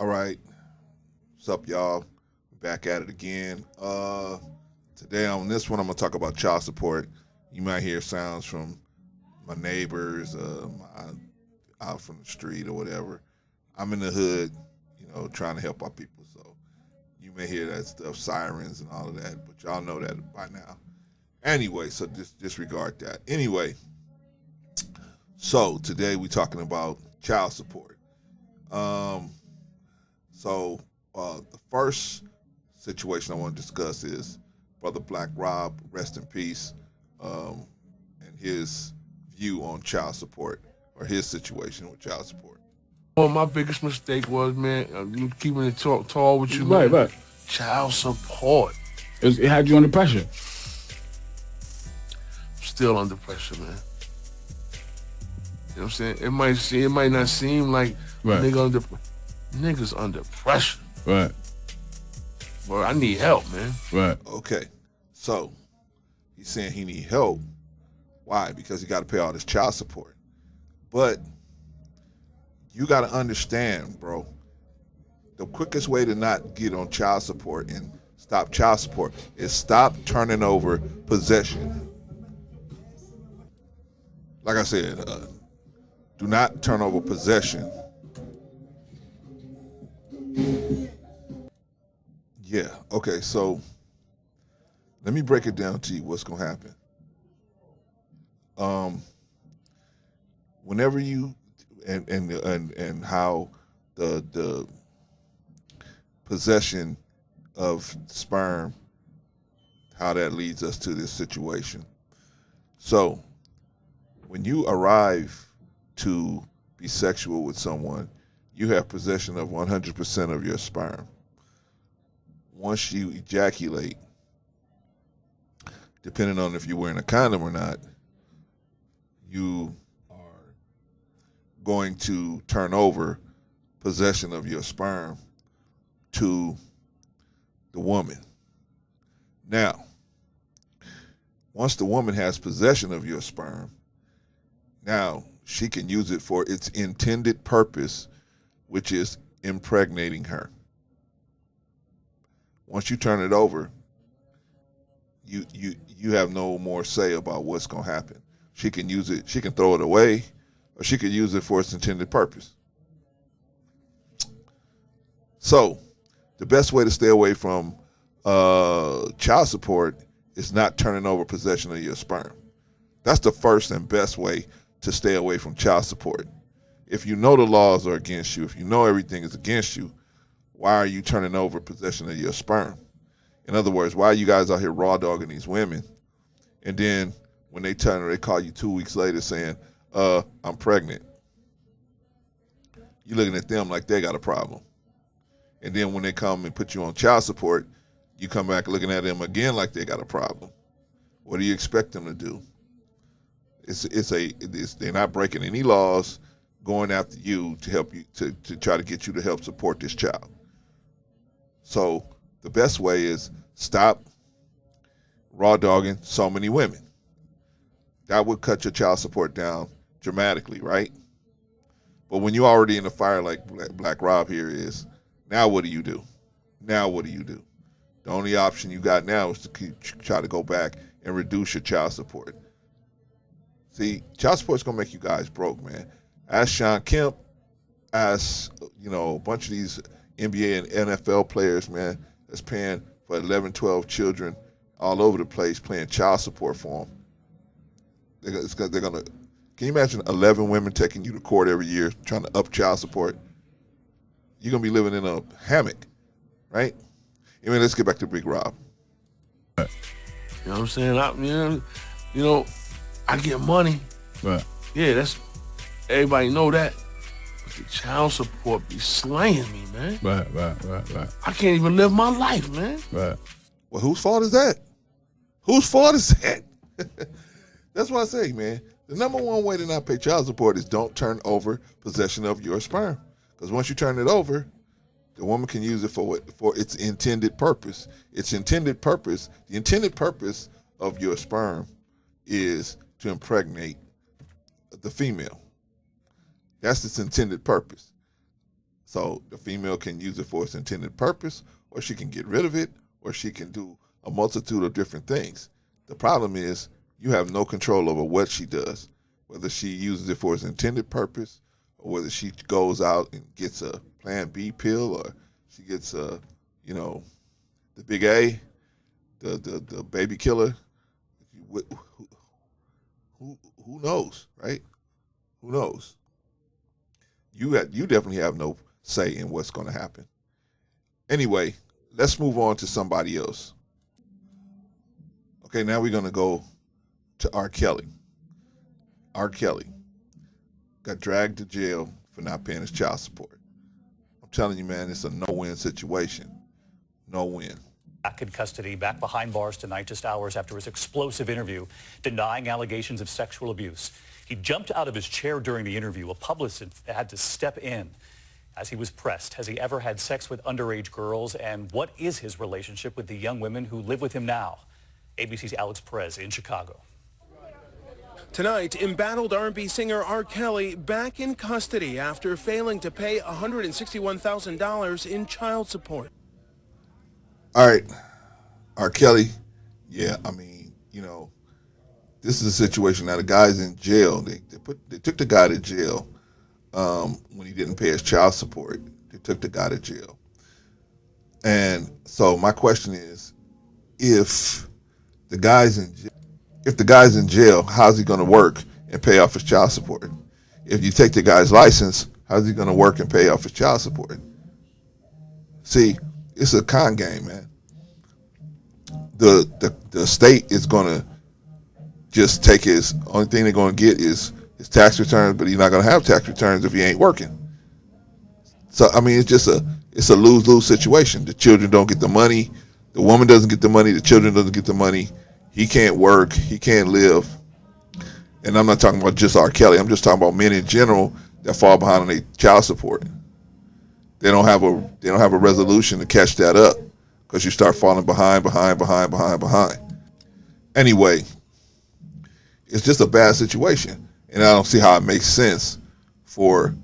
All right. What's up, y'all? Back at it again. Today on this one, I'm gonna talk about child support. You might hear sounds from my neighbors, out from the street or whatever. I'm in the hood, trying to help our people. So you may hear that stuff, sirens and all of that, but y'all know that by now. Anyway, so just disregard that. Anyway, so today we're talking about child support. Um, the first situation I want to discuss is Brother Black Rob, rest in peace, and his view on child support or his situation with child support. Well, my biggest mistake was, man, you keeping it tall with you, Right, man. right. Child support. It had you under pressure. Still under pressure, man. You know what I'm saying? It might not seem like Right. niggas under pressure. Right, Bro, I need help, man. right. Okay, so he's saying he need help. Why? Because he got to pay all this child support. But you got to understand, bro, the quickest way to not get on child support and stop child support is stop turning over possession. Like I said, do not turn over possession. Yeah, okay, so let me break it down to you what's going to happen. Whenever you and how the possession of sperm, how that leads us to this situation. So when you arrive to be sexual with someone, you have possession of 100% of your sperm. Once you ejaculate, depending on if you're wearing a condom or not, you are going to turn over possession of your sperm to the woman. Now, once the woman has possession of your sperm, now she can use it for its intended purpose, which is impregnating her. Once you turn it over, you have no more say about what's going to happen. She can use it, she can throw it away, or she can use it for its intended purpose. So, the best way to stay away from child support is not turning over possession of your sperm. That's the first and best way to stay away from child support. If you know the laws are against you, if you know everything is against you, why are you turning over possession of your sperm? In other words, why are you guys out here raw dogging these women? And then when they call you 2 weeks later saying, I'm pregnant. You're looking at them like they got a problem. And then when they come and put you on child support, you come back looking at them again like they got a problem. What do you expect them to do? They're not breaking any laws, going after you to help you to try to get you to help support this child. So the best way is stop raw dogging so many women. That would cut your child support down dramatically, right? But when you're already in the fire like Black Rob here is, now what do you do? Now what do you do? The only option you got now is to try to go back and reduce your child support. See, child support's gonna make you guys broke, man. Ask Sean Kemp, ask, a bunch of these NBA and NFL players, man, that's paying for 11, 12 children all over the place paying child support for them. They're gonna. Can you imagine 11 women taking you to court every year trying to up child support? You're gonna be living in a hammock, right? Anyway, let's get back to Big Rob. You know what I'm saying? I get money. Right. Yeah, that's everybody know that. But the child support be slaying me, man. Right. I can't even live my life, man. Right. Well, whose fault is that? Whose fault is that? That's what I say, man. The number one way to not pay child support is don't turn over possession of your sperm. Because once you turn it over, the woman can use it for its intended purpose. Its intended purpose, the intended purpose of your sperm is to impregnate the female. That's its intended purpose. So the female can use it for its intended purpose, or she can get rid of it, or she can do a multitude of different things. The problem is you have no control over what she does, whether she uses it for its intended purpose, or whether she goes out and gets a Plan B pill, or she gets the big A, the baby killer. Who, who knows, right? Who knows? You definitely have no say in what's going to happen. Anyway, let's move on to somebody else. Okay, now we're going to go to R. Kelly. R. Kelly got dragged to jail for not paying his child support. I'm telling you, man, it's a no-win situation. No win. Back in custody, back behind bars tonight, just hours after his explosive interview denying allegations of sexual abuse. He jumped out of his chair during the interview. A publicist had to step in as he was pressed. Has he ever had sex with underage girls? And what is his relationship with the young women who live with him now? ABC's Alex Perez in Chicago. Tonight, embattled R&B singer R. Kelly back in custody after failing to pay $161,000 in child support. All right, R. Kelly, yeah, I mean, this is a situation now. The guy's in jail. They took the guy to jail when he didn't pay his child support. They took the guy to jail. And so my question is, if the guy's in jail, how's he going to work and pay off his child support? If you take the guy's license, how's he going to work and pay off his child support? See, it's a con game, man. The state is going to just take his, only thing they're going to get is his tax returns, but he's not going to have tax returns if he ain't working. So, I mean, it's a lose-lose situation. The children don't get the money. The woman doesn't get the money. The children doesn't get the money. He can't work. He can't live. And I'm not talking about just R. Kelly. I'm just talking about men in general that fall behind on their child support. They don't have a resolution to catch that up because you start falling behind. Anyway, it's just a bad situation, and I don't see how it makes sense for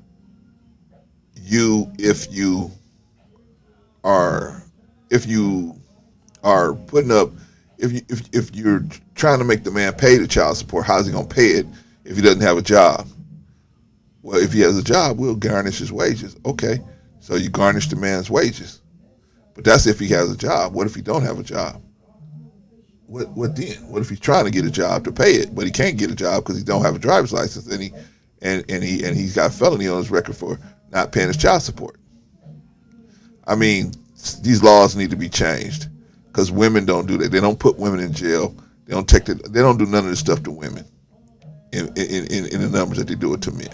you if you are putting up if you're trying to make the man pay the child support. How's he gonna pay it if he doesn't have a job? Well, if he has a job, we'll garnish his wages. Okay, so you garnish the man's wages, but that's if he has a job. What if he don't have a job? What then? What if he's trying to get a job to pay it, but he can't get a job because he don't have a driver's license, and he's got a felony on his record for not paying his child support? I mean, these laws need to be changed because women don't do that. They don't put women in jail. They don't do none of this stuff to women in the numbers that they do it to men.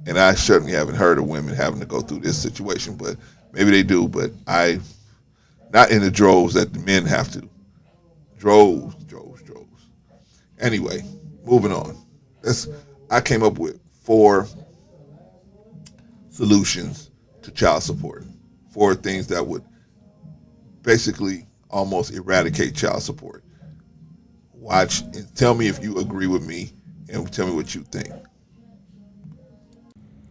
And I certainly haven't heard of women having to go through this situation, but maybe they do. But not in the droves that the men have to. Droves. Anyway, moving on. I came up with 4 solutions to child support. 4 things that would basically almost eradicate child support. Watch and tell me if you agree with me and tell me what you think.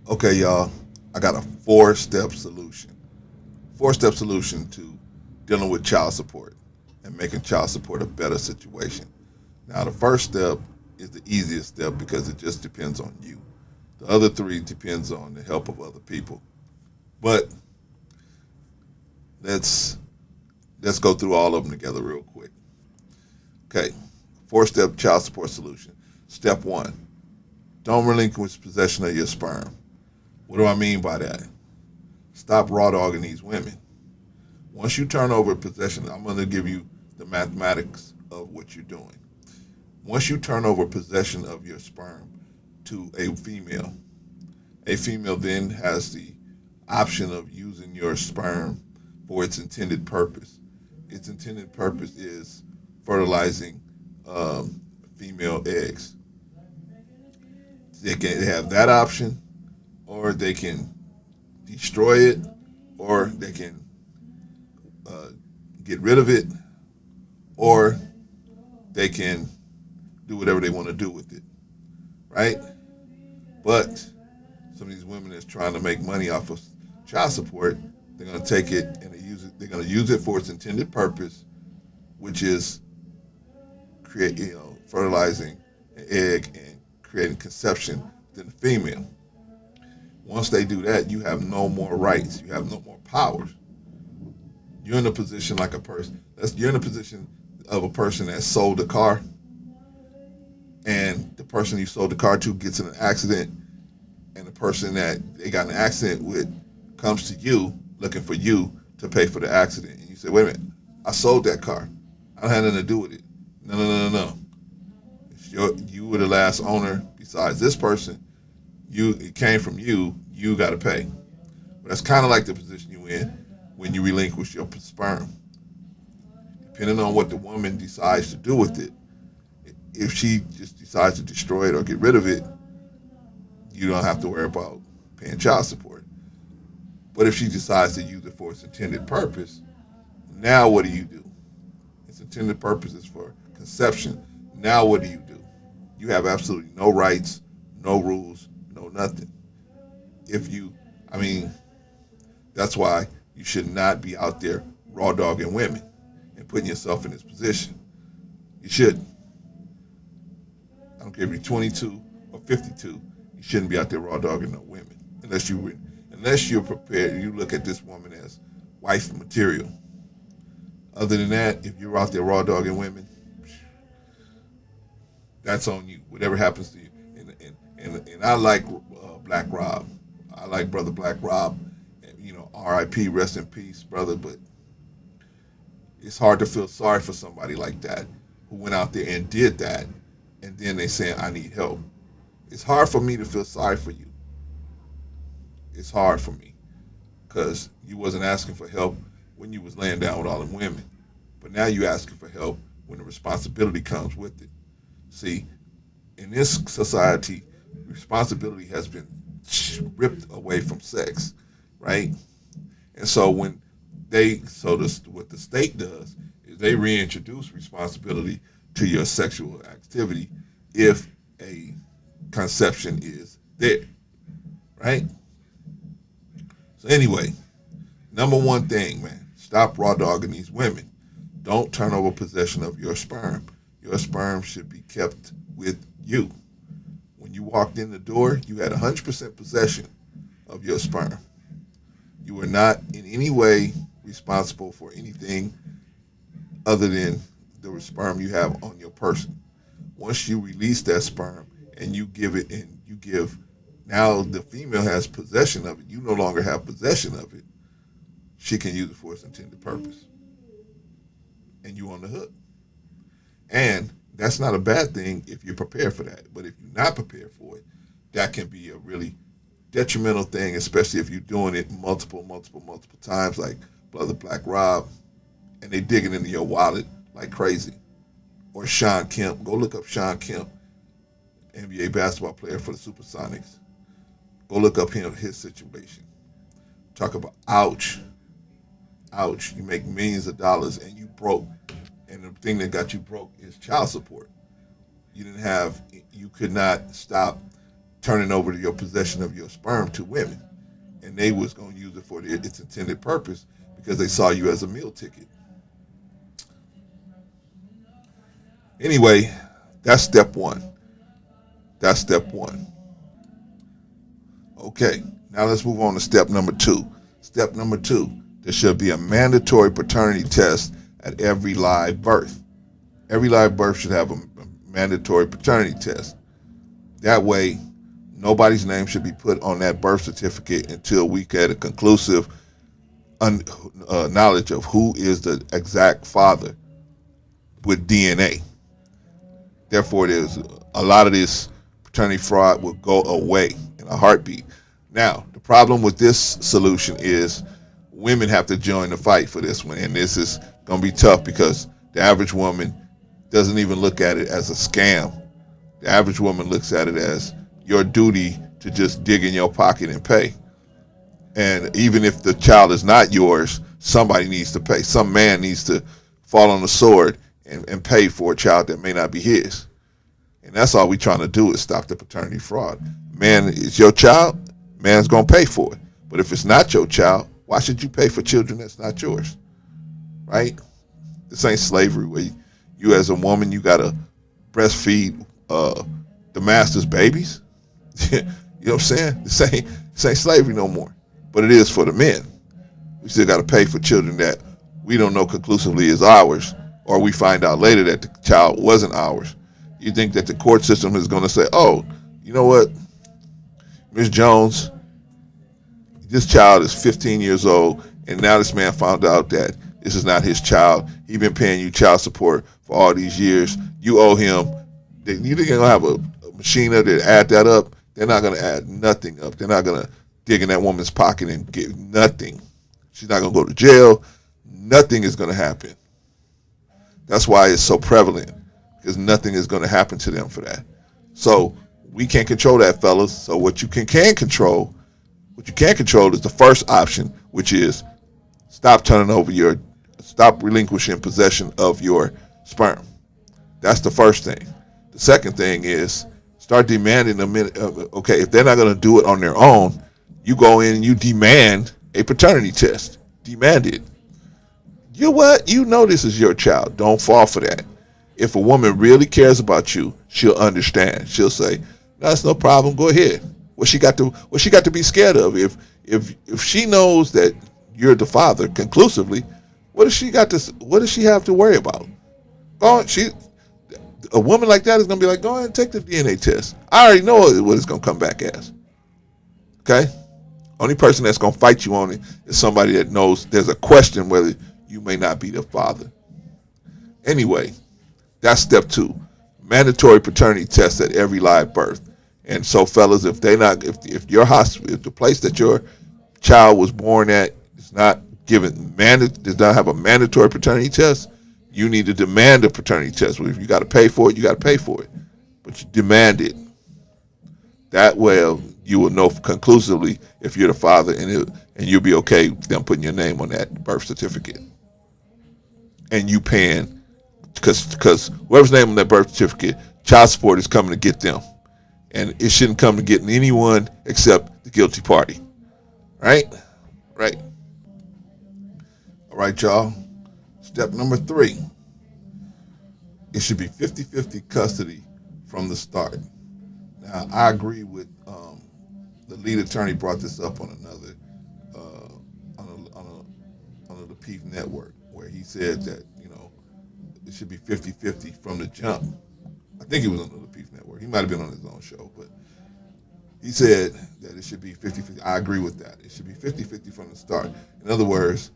Okay, y'all, I got a 4-step solution. 4-step solution to dealing with child support and making child support a better situation. Now, the first step is the easiest step because it just depends on you. The other 3 depends on the help of other people. But let's go through all of them together real quick. Okay, 4-step child support solution. Step 1, don't relinquish possession of your sperm. What do I mean by that? Stop raw dogging these women. Once you turn over possession, I'm going to give you the mathematics of what you're doing. Once you turn over possession of your sperm to a female then has the option of using your sperm for its intended purpose. Its intended purpose is fertilizing female eggs. They can have that option, or they can destroy it, or they can get rid of it, or they can do whatever they want to do with it, right? But some of these women is trying to make money off of child support, they're going to take it and they're going to use it for its intended purpose, which is fertilizing an egg and creating conception within the female. Once they do that, you have no more rights. You have no more powers. You're in a position like a person. You're in a position of a person that sold a car, and the person you sold the car to gets in an accident, and the person that they got in an accident with comes to you looking for you to pay for the accident. And you say, wait a minute, I sold that car. I don't have nothing to do with it. No. You were the last owner besides this person. It came from you. You got to pay. But that's kind of like the position you're in when you relinquish your sperm. Depending on what the woman decides to do with it, if she just decides to destroy it or get rid of it, you don't have to worry about paying child support. But if she decides to use it for its intended purpose, now what do? Its intended purpose is for conception. Now what do? You have absolutely no rights, no rules, no nothing. That's why you should not be out there raw dogging women and putting yourself in this position. You shouldn't. I don't care if you're 22 or 52. You shouldn't be out there raw dogging no women unless you're prepared. You look at this woman as wife material. Other than that, if you're out there raw dogging women, that's on you. Whatever happens to you. And I like Black Rob. I like Brother Black Rob. R.I.P. Rest in peace, brother. But it's hard to feel sorry for somebody like that who went out there and did that, and then they saying, I need help. It's hard for me to feel sorry for you. It's hard for me because you wasn't asking for help when you was laying down with all them women. But now you asking for help when the responsibility comes with it. See, in this society, responsibility has been ripped away from sex, right? And so what the state does is they reintroduce responsibility to your sexual activity if a conception is there, right? So anyway, number one thing, man, stop raw dogging these women. Don't turn over possession of your sperm. Your sperm should be kept with you. When you walked in the door, you had 100% possession of your sperm. You are not in any way responsible for anything other than the sperm you have on your person. Once you release that sperm and you give it, now the female has possession of it. You no longer have possession of it. She can use it for its intended purpose. And you on the hook. And that's not a bad thing if you're prepared for that. But if you're not prepared for it, that can be a really detrimental thing, especially if you're doing it multiple times, like Brother Black Rob, and they digging into your wallet like crazy. Or Sean Kemp. Go look up Sean Kemp, NBA basketball player for the Supersonics. Go look up his situation. Talk about ouch. You make millions of dollars and you broke. And the thing that got you broke is child support. You could not stop turning over to your possession of your sperm to women. And they was going to use it for its intended purpose because they saw you as a meal ticket. Anyway, that's step one. Okay, now let's move on to step number two. Step number two, there should be a mandatory paternity test at every live birth. Every live birth should have a mandatory paternity test. That way, nobody's name should be put on that birth certificate until we get a conclusive knowledge of who is the exact father with DNA. Therefore, there's a lot of this paternity fraud will go away in a heartbeat. Now, the problem with this solution is women have to join the fight for this one, and this is going to be tough because the average woman doesn't even look at it as a scam. The average woman looks at it as your duty to just dig in your pocket and pay. And even if the child is not yours, somebody needs to pay. Some man needs to fall on the sword and pay for a child that may not be his. And that's all we're trying to do is stop the paternity fraud. Man, it's your child, man's going to pay for it. But if it's not your child, why should you pay for children that's not yours? Right? This ain't slavery where you as a woman, you got to breastfeed the master's babies. You know what I'm saying? This ain't slavery no more. But it is for the men. We still got to pay for children that we don't know conclusively is ours, or we find out later that the child wasn't ours. You think that the court system is going to say, oh, you know what, Ms. Jones, this child is 15 years old, and now this man found out that this is not his child. He's been paying you child support for all these years. You owe him. You think they're going to have a machine that add that up? They're not going to add nothing up. They're not going to dig in that woman's pocket and get nothing. She's not going to go to jail. Nothing is going to happen. That's why it's so prevalent, because nothing is going to happen to them for that. So we can't control that, fellas. So what you can control is the first option, which is stop relinquishing possession of your sperm. That's the first thing. The second thing is start demanding okay, if they're not going to do it on their own, you go in and you demand a paternity test. Demand it. You know what? You know this is your child. Don't fall for that. If a woman really cares about you, she'll understand. She'll say, "No, that's no problem. Go ahead." What she got to be scared of? If she knows that you're the father conclusively, what does she have to worry about? A woman like that is gonna be like, go ahead and take the DNA test. I already know what it's gonna come back as. Okay? Only person that's gonna fight you on it is somebody that knows there's a question whether you may not be the father. Anyway, that's step 2. Mandatory paternity tests at every live birth. And so, fellas, if your hospital, if the place that your child was born at is not does not have a mandatory paternity test, you need to demand a paternity test. Well, if you got to pay for it, you got to pay for it, but you demand it. That way, you will know conclusively if you're the father, and you'll be okay with them putting your name on that birth certificate, and you paying because whoever's name on that birth certificate, child support is coming to get them. And it shouldn't come to getting anyone except the guilty party. Right? Right. All right, y'all. Step number 3. It should be 50-50 custody from the start. Now, I agree with the lead attorney brought this up on another on the Peef Network, where he said that, it should be 50-50 from the jump. I think he was on the Peef Network. He might have been on his own show, but he said that it should be 50-50. I agree with that. It should be 50-50 from the start. In other words,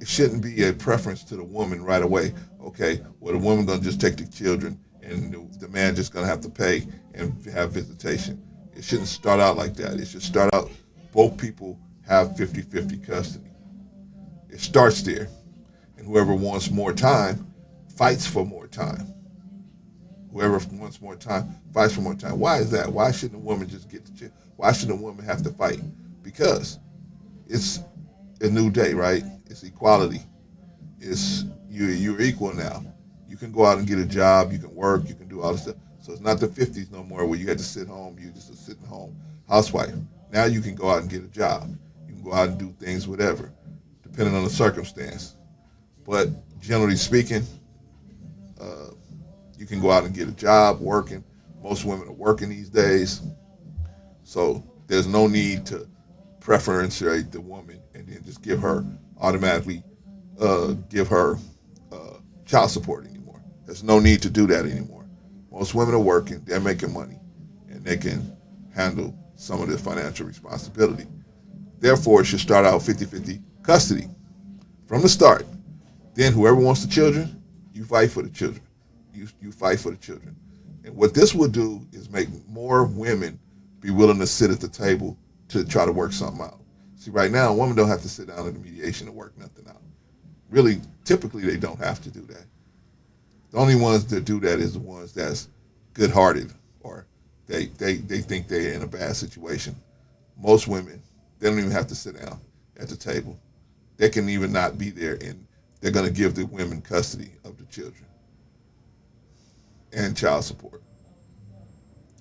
it shouldn't be a preference to the woman right away. Okay, well, the woman going to just take the children and the man just going to have to pay and have visitation. It shouldn't start out like that. It should start out both people have 50-50 custody. It starts there. And whoever wants more time fights for more time. Whoever wants more time fights for more time. Why is that? Why shouldn't a woman just get the chance? Why shouldn't a woman have to fight? Because it's a new day, right? It's equality. It's you're equal now. You can go out and get a job. You can work. You can do all this stuff. So it's not the 50s no more where you had to sit home. You're just a sitting home housewife. Now you can go out and get a job. You can go out and do things, whatever, depending on the circumstance. But generally speaking, you can go out and get a job working. Most women are working these days. So there's no need to preferentiate the woman and then just automatically give her child support anymore. There's no need to do that anymore. Most women are working, they're making money, and they can handle some of the financial responsibility. Therefore, it should start out 50-50 custody from the start. Then whoever wants the children, you fight for the children. You fight for the children. And what this will do is make more women be willing to sit at the table to try to work something out. See, right now, a woman don't have to sit down in the mediation and work nothing out. Really, typically, they don't have to do that. The only ones that do that is the ones that's good-hearted, or they think they're in a bad situation. Most women, they don't even have to sit down at the table. They can even not be there, and they're going to give the women custody of the children and child support.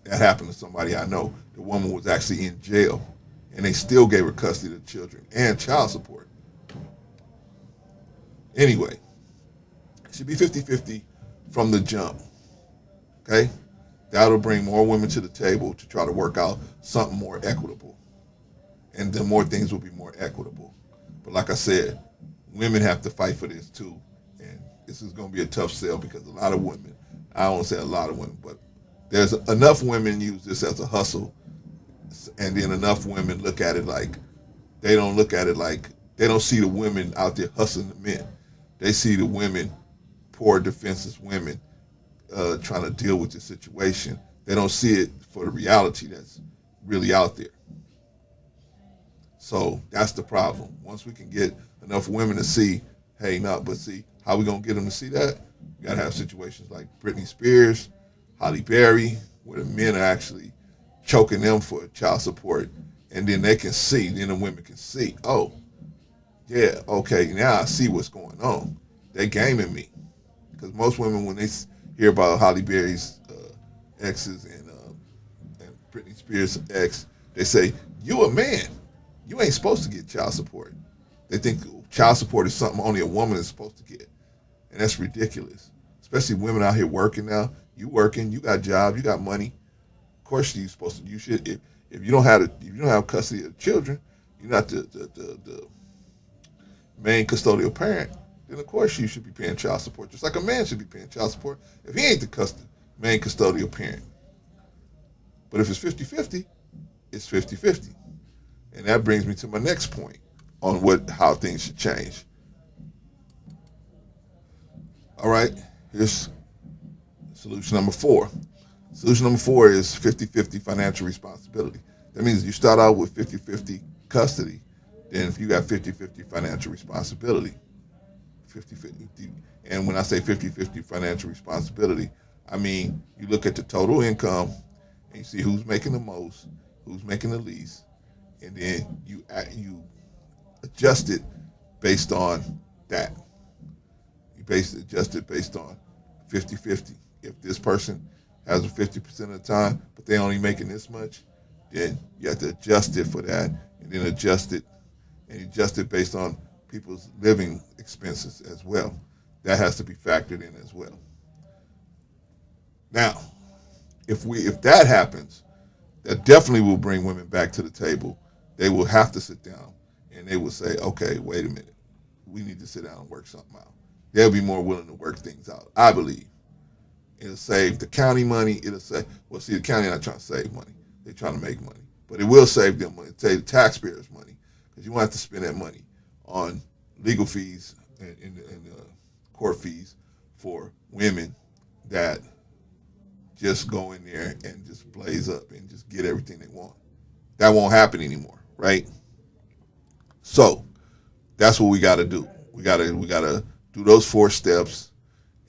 That happened to somebody I know. The woman was actually in jail, and they still gave her custody of the children and child support. Anyway, it should be 50-50 from the jump, okay? That'll bring more women to the table to try to work out something more equitable. And then more things will be more equitable. But like I said, women have to fight for this too. And this is going to be a tough sell because a lot of women, I don't want to say a lot of women, but there's enough women use this as a hustle. And then enough women look at it like, they don't look at it like, they don't see the women out there hustling the men. They see the women, poor defenseless women, trying to deal with the situation. They don't see it for the reality that's really out there. So that's the problem. Once we can get enough women to see, hey, no, but see, how we gonna get them to see that? We gotta have situations like Britney Spears, Halle Berry, where the men are actually choking them for child support, and then they can see, then the women can see, oh, yeah, okay, now I see what's going on. They're gaming me. Because most women, when they hear about Halle Berry's exes and Britney Spears' ex, they say, you a man. You ain't supposed to get child support. They think child support is something only a woman is supposed to get. And that's ridiculous. Especially women out here working now. You working, you got a job, you got money. Of course you're supposed to, you should, if you don't have custody of the children, you're not the main custodial parent, then of course you should be paying child support. Just like a man should be paying child support if he ain't the main custodial parent. But if it's 50-50, it's 50-50. And that brings me to my next point on how things should change. All right, here's solution number 4. Solution number 4 is 50-50 financial responsibility. That means you start out with 50-50 custody, then if you got 50-50 financial responsibility, 50-50. And when I say 50-50 financial responsibility, I mean you look at the total income and you see who's making the most, who's making the least, and then you adjust it based on that. You adjust it based on 50-50. If this person has a 50% of the time, but they only making this much, then you have to adjust it for that, and then adjust it based on people's living expenses as well. That has to be factored in as well. Now, if that happens, that definitely will bring women back to the table. They will have to sit down and they will say, okay, wait a minute. We need to sit down and work something out. They'll be more willing to work things out, I believe. It'll save the county money. It'll save, well, see, the county not trying to save money. They're trying to make money. But it will save them money, save the taxpayers money, because you won't have to spend that money on legal fees and court fees for women that just go in there and just blaze up and just get everything they want. That won't happen anymore, right? So that's what we got to do. We got to do those 4 steps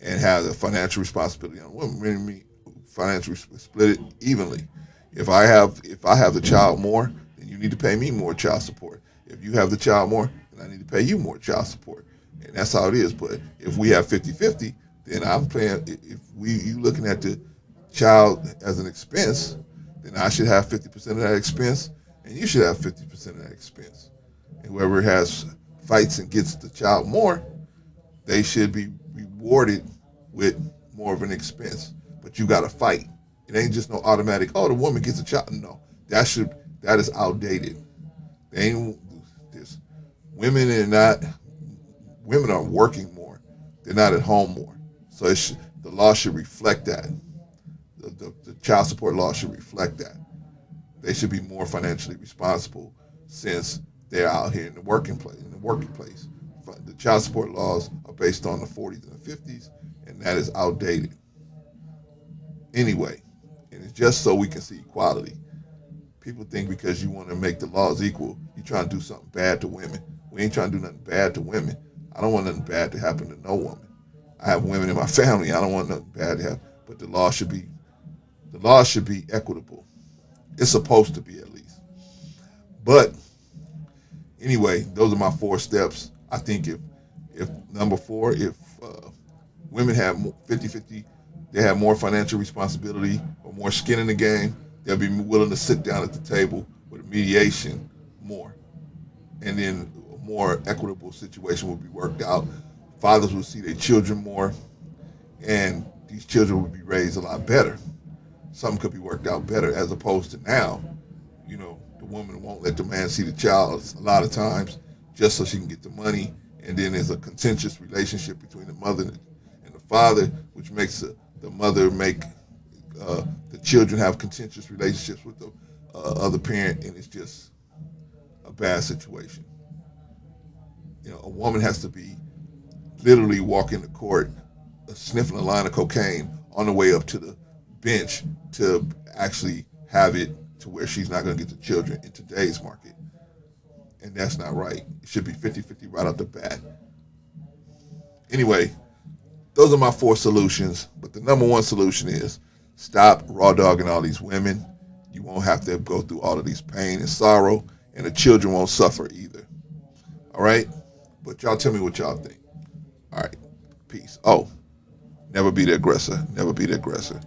and have the financial responsibility on women. Financially split it evenly. If I have the child more, then you need to pay me more child support. If you have the child more, then I need to pay you more child support. And that's how it is. But if we have 50-50, then I'm paying. If you looking at the child as an expense, then I should have 50% of that expense, and you should have 50% of that expense. And whoever has fights and gets the child more, they should be rewarded with more of an expense. But you got to fight. It ain't just no automatic, oh, the woman gets a child. No, that is outdated. They ain't, women are working more. They're not at home more. So the law should reflect that. The child support law should reflect that. They should be more financially responsible since they're out here in the working place. The child support laws are based on the 40s and the 50s, and that is outdated. Anyway, and it's just so we can see equality. People think because you want to make the laws equal, you're trying to do something bad to women. We ain't trying to do nothing bad to women. I don't want nothing bad to happen to no woman. I have women in my family. I don't want nothing bad to happen. But the law should be equitable. It's supposed to be, at least. But anyway, those are my 4 steps. I think if number 4, if women have 50-50, they have more financial responsibility or more skin in the game, they'll be willing to sit down at the table with a mediation more. And then a more equitable situation will be worked out. Fathers will see their children more, and these children will be raised a lot better. Something could be worked out better, as opposed to now, the woman won't let the man see the child a lot of times just so she can get the money. And then there's a contentious relationship between the mother and the father, which makes the mother make the children have contentious relationships with the other parent, and it's just a bad situation. A woman has to be literally walking the court, sniffing a line of cocaine on the way up to the bench to actually have it to where she's not going to get the children in today's market. And that's not right. It should be 50-50 right off the bat. Anyway, those are my 4 solutions. But the number 1 solution is stop raw dogging all these women. You won't have to go through all of these pain and sorrow, and the children won't suffer either. All right? But y'all tell me what y'all think. All right. Peace. Oh, never be the aggressor. Never be the aggressor.